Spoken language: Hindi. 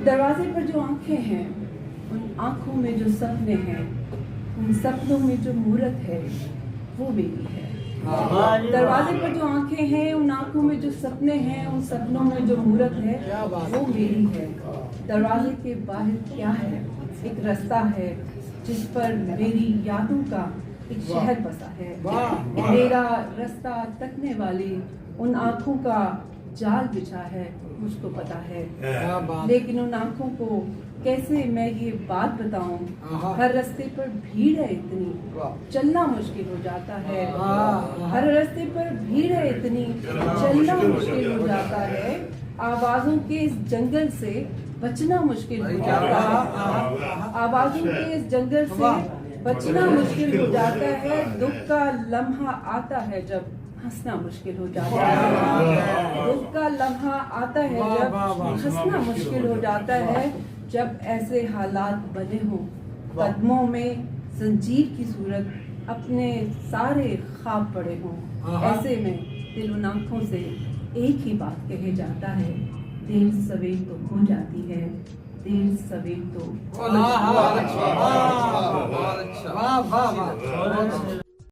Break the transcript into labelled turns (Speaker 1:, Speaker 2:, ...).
Speaker 1: दरवाजे पर जो आंखें हैं, उन आंखों में जो सपने हैं, उन सपनों में जो मूरत है, वो मेरी है। दरवाजे पर जो आंखें हैं, उन आंखों में जो सपने हैं, उन सपनों में जो मूरत है, वो मेरी है। दरवाजे के बाहर क्या है? एक रास्ता है जिस पर मेरी यादों का एक शहर बसा है। मेरा रास्ता तकने वाली उन आंखों का जाल बिछा है, मुझको पता है। लेकिन उन आंखों को कैसे मैं ये बात बताऊं? हर रास्ते पर भीड़ है इतनी, चलना मुश्किल हो जाता है। हर रास्ते पर भीड़ है इतनी, चलना मुश्किल हो जाता है। आवाजों के इस जंगल से बचना मुश्किल हो जाता है। आवाजों के इस जंगल से बचना मुश्किल हो जाता है। दुख का लम्हा आता है जब हंसना मुश्किल हो जाता है। दुख का लम्हा आता है जब हंसना मुश्किल हो जाता है। जब ऐसे हालात बने हों, कदमों में जंजीर की सूरत, अपने सारे ख्वाब पड़े हों, ऐसे में दिल उन आंखों से एक ही बात कहे जाता है, देर सवेर तो हो जाती है, देर सवेर तो।